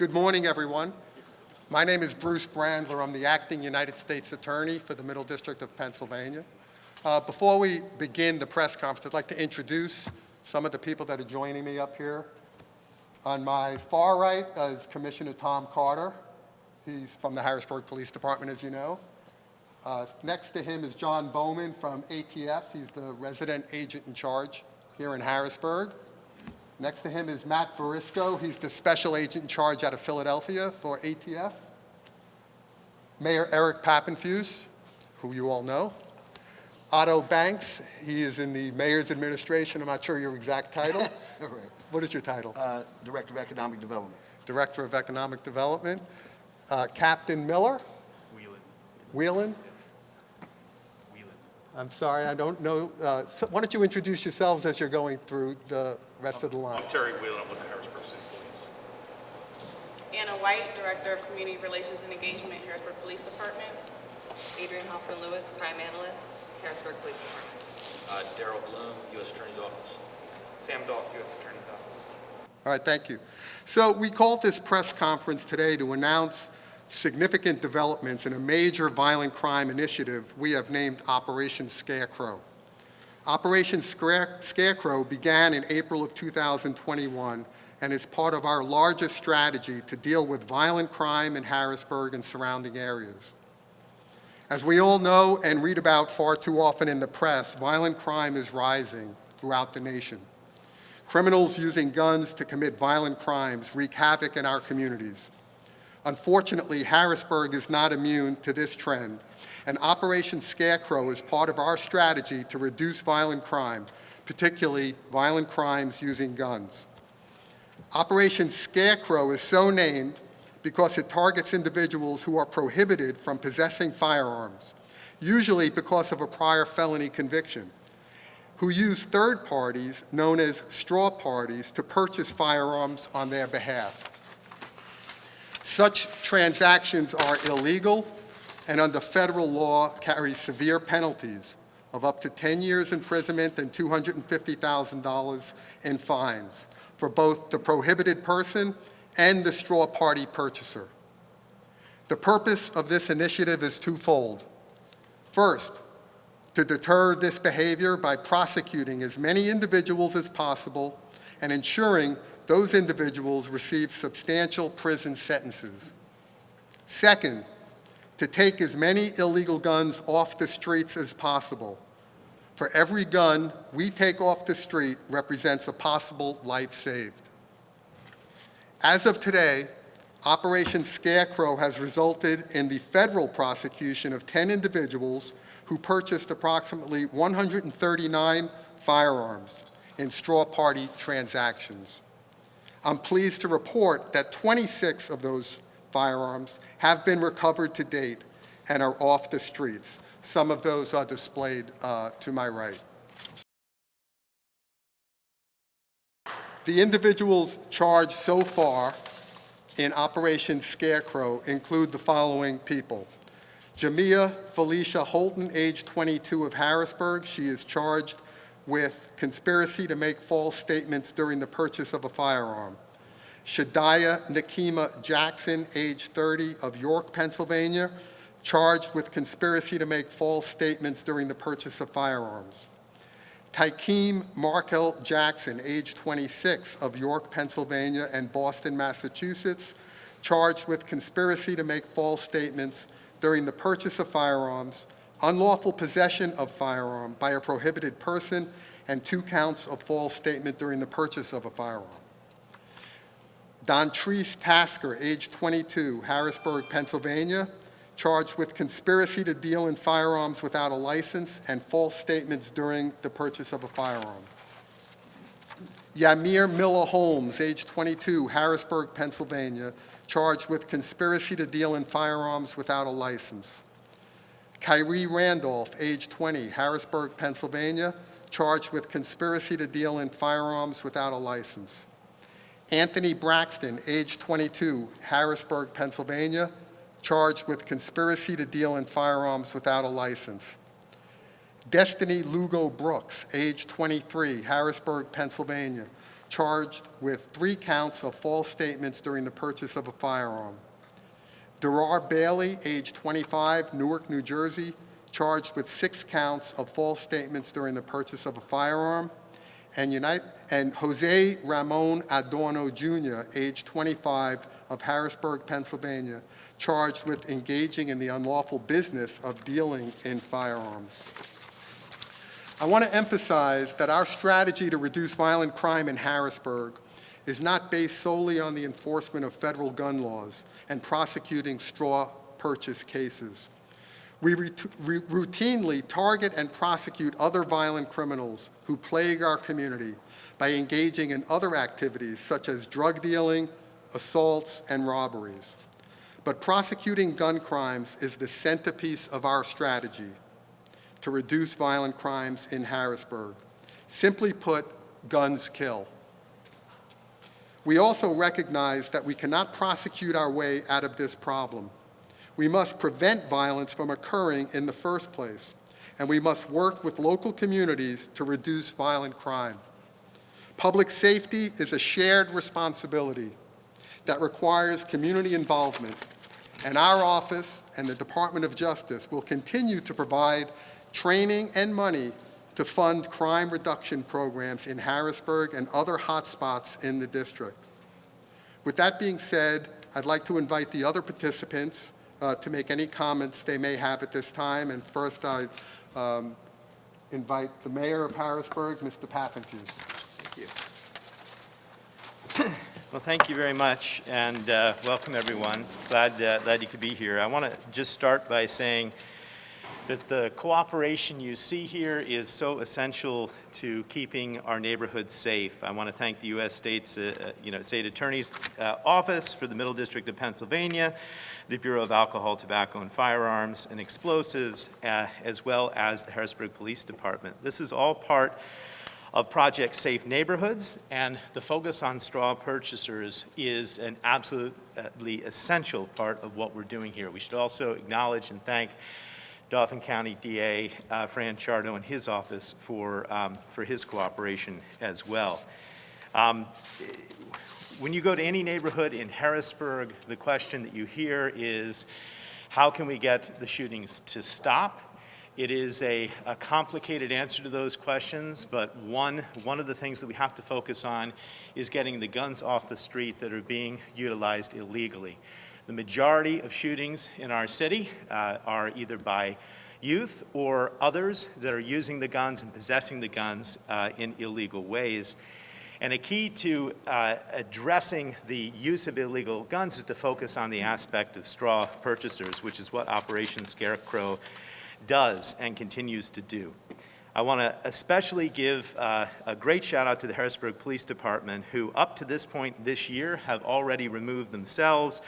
Good morning, everyone. My name is Bruce Brandler. I'm the acting United States Attorney for the Middle District of Pennsylvania. Before we begin the press conference, I'd like to introduce some of the people that are joining me up here. On my far right is Commissioner Tom Carter. He's from the Harrisburg Police Department, as you know. Next to him is John Bowman from ATF. He's the resident agent in charge here in Harrisburg. Next to him is Matt Frisco. He's the special agent in charge out of Philadelphia for ATF. Mayor Eric Papenfuse, who you all know. Otto Banks, he is in the mayor's administration. I'm not sure your exact title. Right. What is your title? Director of Economic Development. Director of Economic Development. Captain Miller? Whelan? I'm sorry, I don't know. So why don't you introduce yourselves as you're going through the rest of the line? I'm Terry Whelan with the Harrisburg City Police. Anna White, Director of Community Relations and Engagement, Harrisburg Police Department. Adrian Hoffman-Lewis, Crime Analyst, Harrisburg Police Department. Daryl Bloom, U.S. Attorney's Office. Sam Dolph, U.S. Attorney's Office. All right, thank you. So we called this press conference today to announce significant developments in a major violent crime initiative we have named Operation Scarecrow. Operation Scarecrow began in April of 2021 and is part of our largest strategy to deal with violent crime in Harrisburg and surrounding areas. As we all know and read about far too often in the press, violent crime is rising throughout the nation. Criminals using guns to commit violent crimes wreak havoc in our communities. Unfortunately, Harrisburg is not immune to this trend, and Operation Scarecrow is part of our strategy to reduce violent crime, particularly violent crimes using guns. Operation Scarecrow is so named because it targets individuals who are prohibited from possessing firearms, usually because of a prior felony conviction, who use third parties, known as straw parties, to purchase firearms on their behalf. Such transactions are illegal and under federal law carry severe penalties of up to 10 years imprisonment and $250,000 in fines for both the prohibited person and the straw party purchaser. The purpose of this initiative is twofold. First, to deter this behavior by prosecuting as many individuals as possible and ensuring those individuals receive substantial prison sentences. Second, to take as many illegal guns off the streets as possible. For every gun we take off the street represents a possible life saved. As of today, Operation Scarecrow has resulted in the federal prosecution of 10 individuals who purchased approximately 139 firearms in straw party transactions. I'm pleased to report that 26 of those firearms have been recovered to date and are off the streets. Some of those are displayed to my right. The individuals charged so far in Operation Scarecrow include the following people. Jamia Felicia Holton, age 22 of Harrisburg. She is charged with conspiracy to make false statements during the purchase of a firearm. Shadiah Nakima Jackson, age 30 of York, Pennsylvania, charged with conspiracy to make false statements during the purchase of firearms. Tykeem Markel Jackson, age 26 of York, Pennsylvania and Boston, Massachusetts, charged with conspiracy to make false statements during the purchase of firearms, unlawful possession of firearm by a prohibited person, and 2 counts of false statement during the purchase of a firearm. Dontrese Tasker, age 22, Harrisburg, Pennsylvania, charged with conspiracy to deal in firearms without a license and false statements during the purchase of a firearm. Yamir Miller Holmes, age 22, Harrisburg, Pennsylvania, charged with conspiracy to deal in firearms without a license. Kyrie Randolph, age 20, Harrisburg, Pennsylvania, charged with conspiracy to deal in firearms without a license. Anthony Braxton, age 22, Harrisburg, Pennsylvania, charged with conspiracy to deal in firearms without a license. Destiny Lugo Brooks, age 23, Harrisburg, Pennsylvania, charged with 3 counts of false statements during the purchase of a firearm. Derar Bailey, age 25, Newark, New Jersey, charged with 6 counts of false statements during the purchase of a firearm. And Jose Ramon Adorno Jr., age 25, of Harrisburg, Pennsylvania, charged with engaging in the unlawful business of dealing in firearms. I want to emphasize that our strategy to reduce violent crime in Harrisburg is not based solely on the enforcement of federal gun laws and prosecuting straw purchase cases. We routinely target and prosecute other violent criminals who plague our community by engaging in other activities such as drug dealing, assaults, and robberies. But prosecuting gun crimes is the centerpiece of our strategy to reduce violent crimes in Harrisburg. Simply put, guns kill. We also recognize that we cannot prosecute our way out of this problem. We must prevent violence from occurring in the first place, and we must work with local communities to reduce violent crime. Public safety is a shared responsibility that requires community involvement, and our office and the Department of Justice will continue to provide training and money to fund crime reduction programs in Harrisburg and other hotspots in the district. With that being said, I'd like to invite the other participants to make any comments they may have at this time. And first, I invite the mayor of Harrisburg, Mr. Papenfuse. Thank you. Well, thank you very much, and welcome everyone. Glad you could be here. I want to just start by saying that the cooperation you see here is so essential to keeping our neighborhoods safe. I want to thank the U.S. State Attorney's Office for the Middle District of Pennsylvania, the Bureau of Alcohol, Tobacco, and Firearms and Explosives, as well as the Harrisburg Police Department. This is all part of Project Safe Neighborhoods, and the focus on straw purchasers is an absolutely essential part of what we're doing here. We should also acknowledge and thank Dauphin County DA Fran Chardo and his office for his cooperation as well. When you go to any neighborhood in Harrisburg, the question that you hear is, how can we get the shootings to stop? It is a complicated answer to those questions, but one of the things that we have to focus on is getting the guns off the street that are being utilized illegally. The majority of shootings in our city are either by youth or others that are using the guns and possessing the guns in illegal ways. And a key to addressing the use of illegal guns is to focus on the aspect of straw purchasers, which is what Operation Scarecrow does and continues to do. I want to especially give a great shout out to the Harrisburg Police Department, who up to this point this year have already removed themselves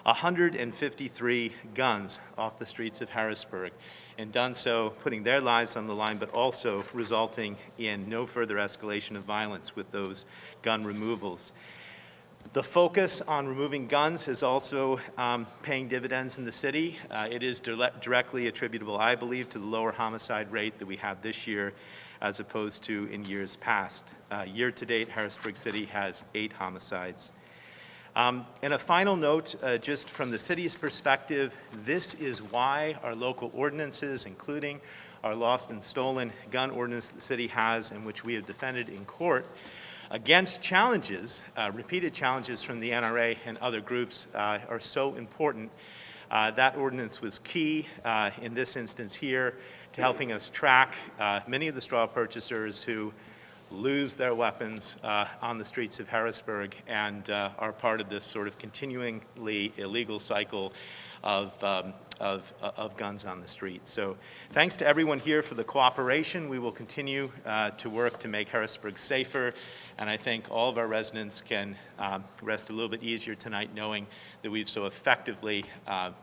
153 guns off the streets of Harrisburg, and done so putting their lives on the line, but also resulting in no further escalation of violence with those gun removals. The focus on removing guns is also paying dividends in the city. It is directly attributable, I believe, to the lower homicide rate that we have this year as opposed to in years past. Year to date, Harrisburg City has 8 homicides. And a final note, just from the city's perspective, this is why our local ordinances, including our lost and stolen gun ordinance the city has, and which we have defended in court against challenges, repeated challenges from the NRA and other groups, are so important. That ordinance was key in this instance here to helping us track many of the straw purchasers who lose their weapons on the streets of Harrisburg and are part of this sort of continuingly illegal cycle of guns on the street. So thanks to everyone here for the cooperation. We will continue to work to make Harrisburg safer, and I think all of our residents can rest a little bit easier tonight knowing that we've so effectively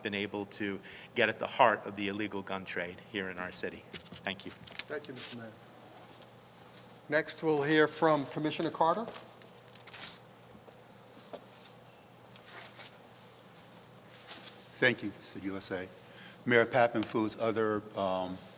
been able to get at the heart of the illegal gun trade here in our city. Thank you. Thank you, Mr. Mayor. Next, we'll hear from Commissioner Carter. Thank you, Mr. USA. Mayor Papenfuse, other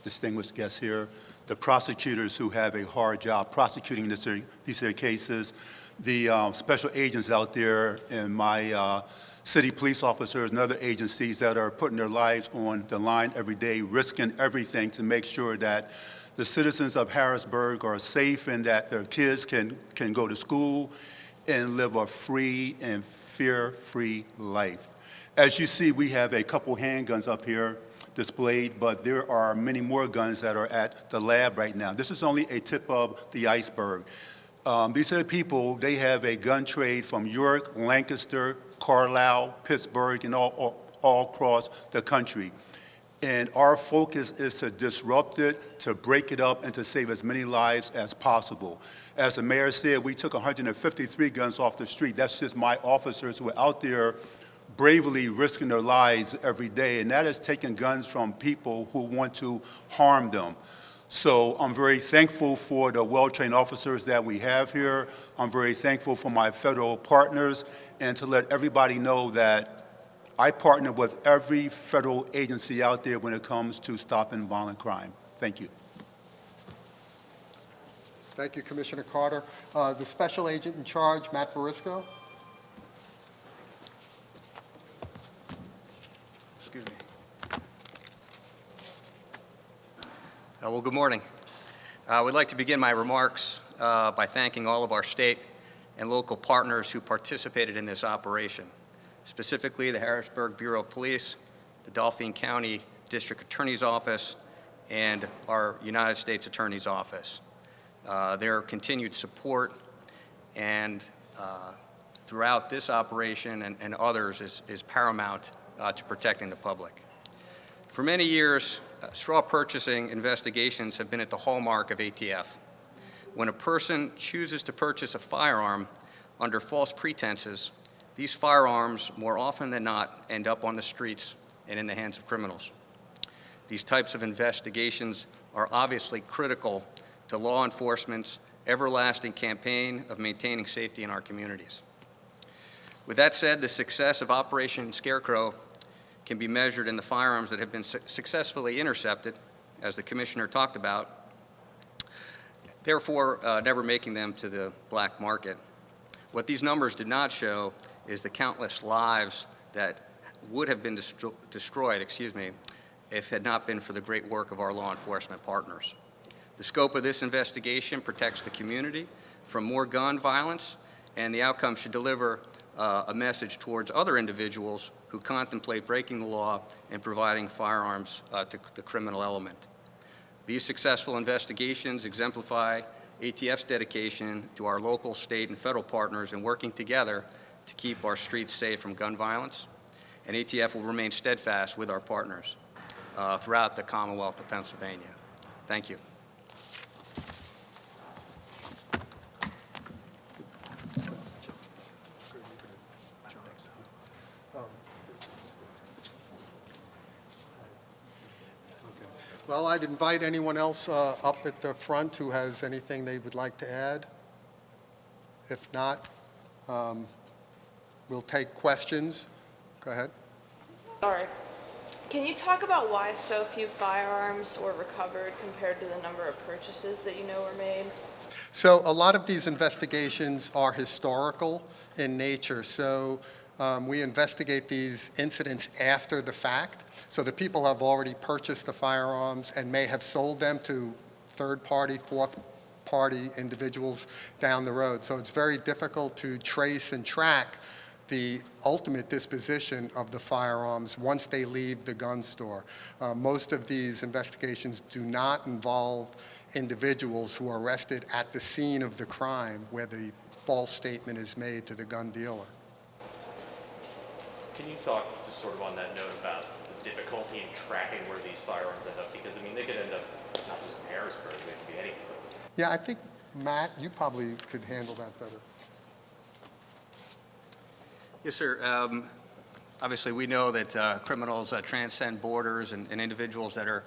distinguished guests here, the prosecutors who have a hard job prosecuting these cases, the special agents out there and my city police officers and other agencies that are putting their lives on the line every day, risking everything to make sure that the citizens of Harrisburg are safe and that their kids can go to school and live a free and fear-free life. As you see, we have a couple handguns up here displayed, but there are many more guns that are at the lab right now. This is only a tip of the iceberg. These are the people, they have a gun trade from York, Lancaster, Carlisle, Pittsburgh, and all across the country. And our focus is to disrupt it, to break it up, and to save as many lives as possible. As the mayor said, we took 153 guns off the street. That's just my officers who are out there bravely risking their lives every day, and that is taking guns from people who want to harm them. So I'm very thankful for the well-trained officers that we have here. I'm very thankful for my federal partners, and to let everybody know that I partner with every federal agency out there when it comes to stopping violent crime. Thank you. Thank you, Commissioner Carter. The special agent in charge, Matt Frisco. Excuse me. Well, good morning. I would like to begin my remarks by thanking all of our state and local partners who participated in this operation, specifically the Harrisburg Bureau of Police, the Dauphin County District Attorney's Office, and our United States Attorney's Office. Their continued support and throughout this operation and others is paramount to protecting the public. For many years, straw purchasing investigations have been at the hallmark of ATF. When a person chooses to purchase a firearm under false pretenses, these firearms, more often than not, end up on the streets and in the hands of criminals. These types of investigations are obviously critical to law enforcement's everlasting campaign of maintaining safety in our communities. With that said, the success of Operation Scarecrow can be measured in the firearms that have been successfully intercepted, as the Commissioner talked about, therefore never making them to the black market. What these numbers did not show is the countless lives that would have been destroyed, if it had not been for the great work of our law enforcement partners. The scope of this investigation protects the community from more gun violence, and the outcome should deliver a message towards other individuals who contemplate breaking the law and providing firearms to the criminal element. These successful investigations exemplify ATF's dedication to our local, state, and federal partners in working together to keep our streets safe from gun violence, and ATF will remain steadfast with our partners throughout the Commonwealth of Pennsylvania. Thank you. Well, I'd invite anyone else up at the front who has anything they would like to add. If not, we'll take questions. Go ahead. Sorry. Can you talk about why so few firearms were recovered compared to the number of purchases that you know were made? So a lot of these investigations are historical in nature. So we investigate these incidents after the fact. So the people have already purchased the firearms and may have sold them to third-party, fourth-party individuals down the road. So it's very difficult to trace and track the ultimate disposition of the firearms once they leave the gun store. Most of these investigations do not involve individuals who are arrested at the scene of the crime where the false statement is made to the gun dealer. Can you talk just sort of on that note about the difficulty in tracking where these firearms end up? Because, I mean, they could end up not just in Harrisburg, they could be anywhere. Yeah, I think, Matt, you probably could handle that better. Yes, sir. Obviously, we know that criminals transcend borders, and individuals that are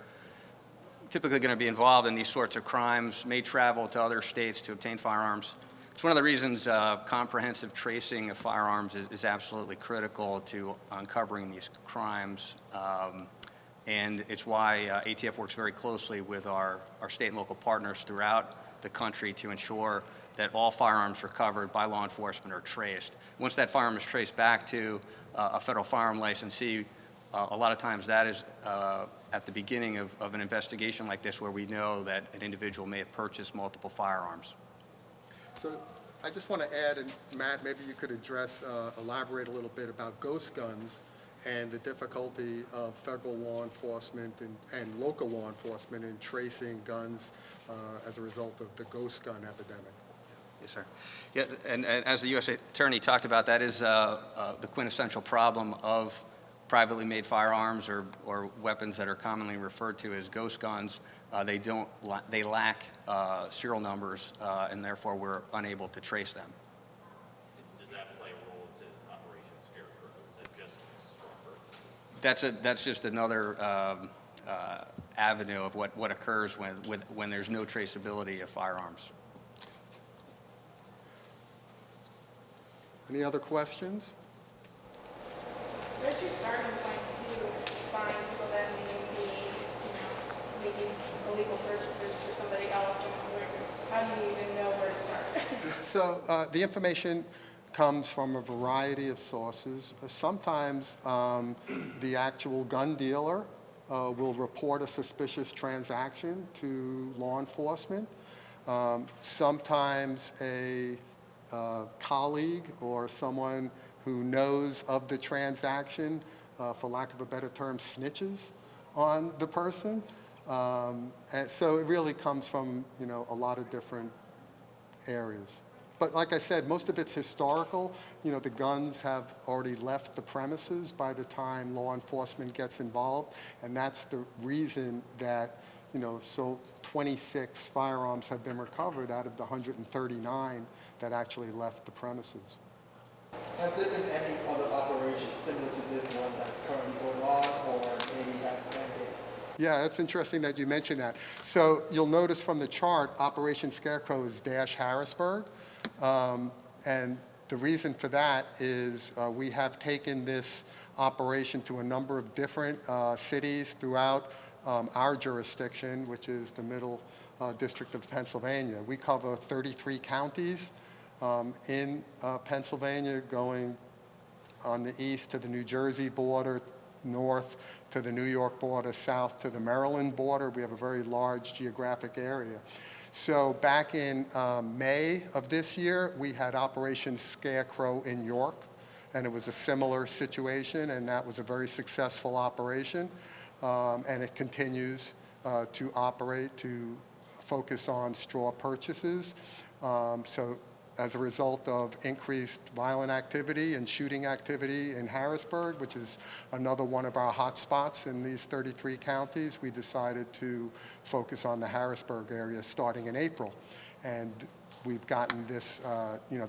typically going to be involved in these sorts of crimes may travel to other states to obtain firearms. It's one of the reasons comprehensive tracing of firearms is absolutely critical to uncovering these crimes. And it's why ATF works very closely with our state and local partners throughout the country to ensure that all firearms recovered by law enforcement are traced. Once that firearm is traced back to a federal firearm licensee, a lot of times that is at the beginning of an investigation like this where we know that an individual may have purchased multiple firearms. So I just want to add, and Matt, maybe you could address, elaborate a little bit about ghost guns and the difficulty of federal law enforcement and local law enforcement in tracing guns as a result of the ghost gun epidemic. Yes, sir. Yeah, and as the U.S. Attorney talked about, that is the quintessential problem of privately made firearms or weapons that are commonly referred to as ghost guns. They lack serial numbers, and therefore we're unable to trace them. Does that play a role in Operation Scarecrow? Is that just stronger? That's just another avenue of what occurs when there's no traceability of firearms. Any other questions? Where's your starting point to find people that may be, making illegal purchases for somebody else, and how do you even know where to start? So the information comes from a variety of sources. Sometimes the actual gun dealer will report a suspicious transaction to law enforcement. Sometimes a colleague or someone who knows of the transaction, for lack of a better term, snitches on the person. And so it really comes from, a lot of different areas. But like I said, most of it's historical. The guns have already left the premises by the time law enforcement gets involved, and that's the reason that, so 26 firearms have been recovered out of the 139 that actually left the premises. Has there been any other operation similar to this one that's currently going on, or maybe have ended? Yeah, that's interesting that you mentioned that. So you'll notice from the chart, Operation Scarecrow is Harrisburg. And the reason for that is we have taken this operation to a number of different cities throughout our jurisdiction, which is the Middle District of Pennsylvania. We cover 33 counties in Pennsylvania, going on the east to the New Jersey border, north to the New York border, south to the Maryland border. We have a very large geographic area. So back in May of this year, we had Operation Scarecrow in York, and it was a similar situation, and that was a very successful operation. And it continues to operate, to focus on straw purchases. So as a result of increased violent activity and shooting activity in Harrisburg, which is another one of our hot spots in these 33 counties, we decided to focus on the Harrisburg area starting in April. And we've gotten this,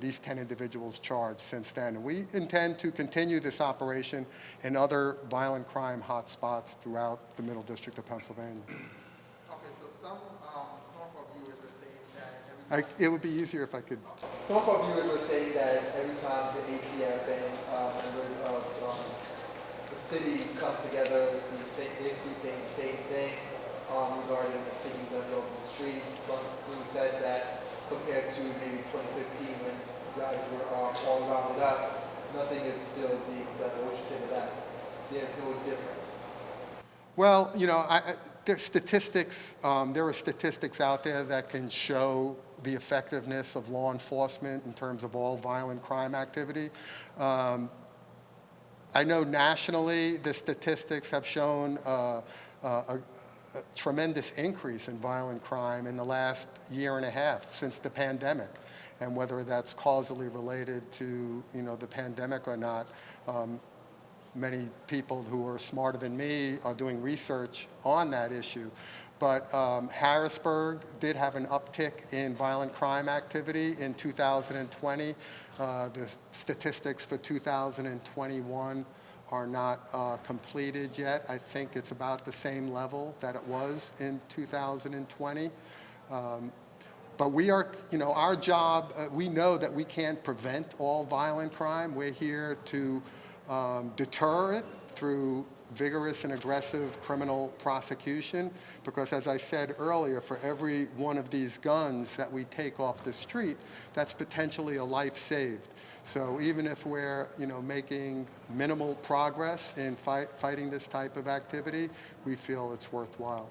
these 10 individuals charged since then. And we intend to continue this operation in other violent crime hot spots throughout the Middle District of Pennsylvania. Okay, so some of our viewers were saying that It would be easier if I could. some of our viewers were saying that every time the ATF and members of the city come together, basically saying the same thing regarding taking guns off the streets. But we said that compared to maybe 2015 when you guys were all rounded up, nothing is still being done. What would you say to that? There's no difference. Well, there's statistics. There are statistics out there that can show the effectiveness of law enforcement in terms of all violent crime activity. I know nationally the statistics have shown a tremendous increase in violent crime in the last year and a half since the pandemic. And whether that's causally related to the pandemic or not, many people who are smarter than me are doing research on that issue. But Harrisburg did have an uptick in violent crime activity in 2020. The statistics for 2021 are not completed yet. I think it's about the same level that it was in 2020. But we are, our job, we know that we can't prevent all violent crime. We're here to deter it through vigorous and aggressive criminal prosecution, because as I said earlier, for every one of these guns that we take off the street, that's potentially a life saved. So even if we're, making minimal progress in fighting this type of activity, we feel it's worthwhile.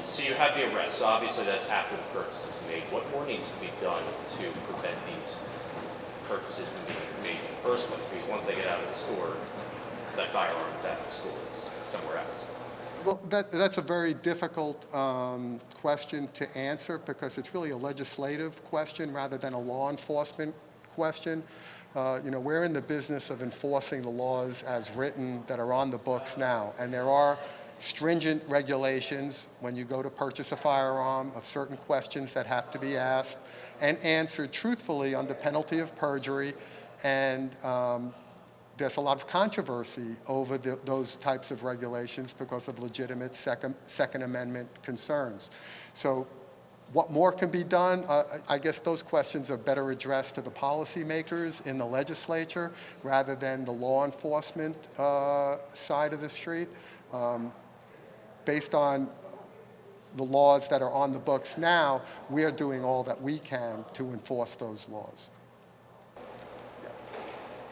So you have the arrest, so obviously that's after the purchase is made. What more needs to be done to prevent these purchases from being made in the first place? Because once they get out of the store, that firearm's out of the store, it's somewhere else. Well, that's a very difficult question to answer, because it's really a legislative question rather than a law enforcement question. We're in the business of enforcing the laws as written that are on the books now, and there are stringent regulations when you go to purchase a firearm of certain questions that have to be asked and answered truthfully under penalty of perjury, and there's a lot of controversy over those types of regulations because of legitimate Second Amendment concerns. So what more can be done? I guess those questions are better addressed to the policymakers in the legislature rather than the law enforcement side of the street. Based on the laws that are on the books now, we are doing all that we can to enforce those laws.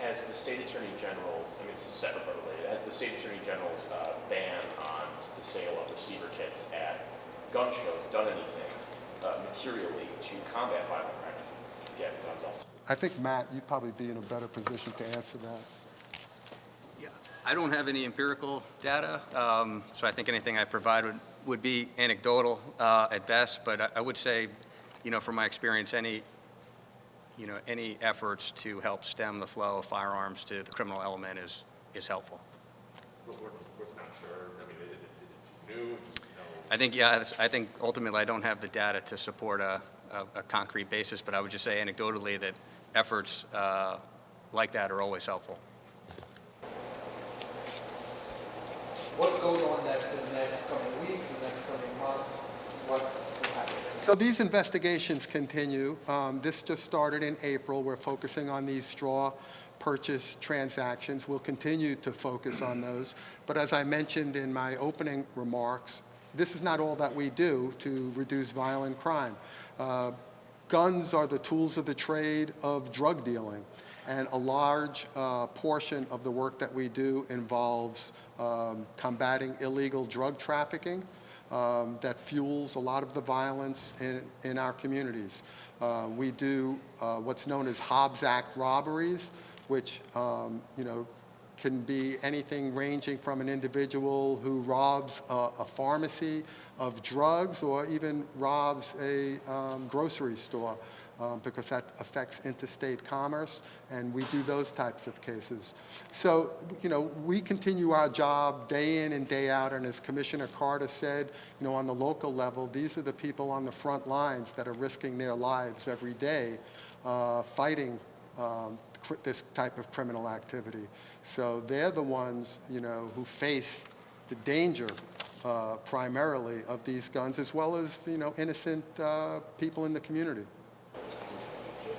As the state attorney general's, it's separate but related, as the state attorney general's ban on the sale of receiver kits at gun shows done anything materially to combat violent crime, get guns off? I think, Matt, you'd probably be in a better position to answer that. Yeah, I don't have any empirical data, so I think anything I provide would be anecdotal at best, but I would say, from my experience, any efforts to help stem the flow of firearms to the criminal element is helpful. What's not sure? Is it new? I think ultimately I don't have the data to support a concrete basis, but I would just say anecdotally that efforts like that are always helpful. What goes on next in the next coming weeks, the next coming months? What will happen? So these investigations continue. This just started in April. We're focusing on these straw purchase transactions. We'll continue to focus on those. But as I mentioned in my opening remarks, this is not all that we do to reduce violent crime. Guns are the tools of the trade of drug dealing, and a large portion of the work that we do involves combating illegal drug trafficking that fuels a lot of the violence in our communities. We do what's known as Hobbs Act robberies, which can be anything ranging from an individual who robs a pharmacy of drugs or even robs a grocery store, because that affects interstate commerce, and we do those types of cases. So, we continue our job day in and day out, and as Commissioner Carter said, on the local level, these are the people on the front lines that are risking their lives every day fighting this type of criminal activity. So they're the ones, who face the danger primarily of these guns, as well as, innocent people in the community.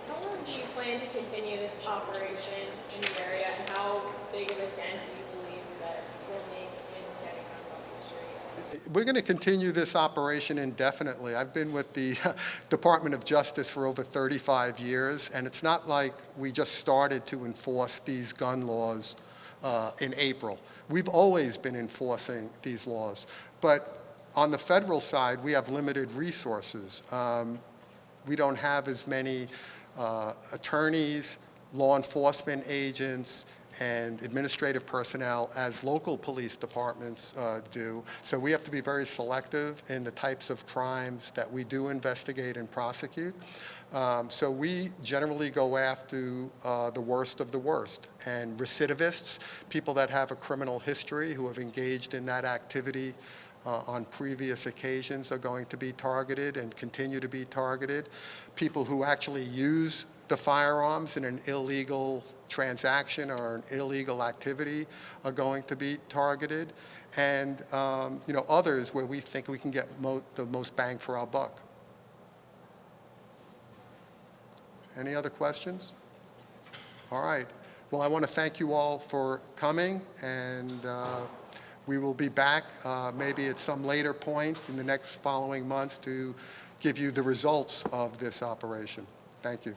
How long do you plan to continue this operation in the area, and how big of a dent do you believe that will make in getting guns off the street? We're going to continue this operation indefinitely. I've been with the Department of Justice for over 35 years, and it's not like we just started to enforce these gun laws in April. We've always been enforcing these laws. But on the federal side, we have limited resources. We don't have as many attorneys, law enforcement agents, and administrative personnel as local police departments do. So we have to be very selective in the types of crimes that we do investigate and prosecute. So we generally go after the worst of the worst. And recidivists, people that have a criminal history who have engaged in that activity on previous occasions, are going to be targeted and continue to be targeted. People who actually use the firearms in an illegal transaction or an illegal activity are going to be targeted, and others where we think we can get the most bang for our buck. Any other questions? All right. Well, I want to thank you all for coming, and we will be back maybe at some later point in the next following months to give you the results of this operation. Thank you.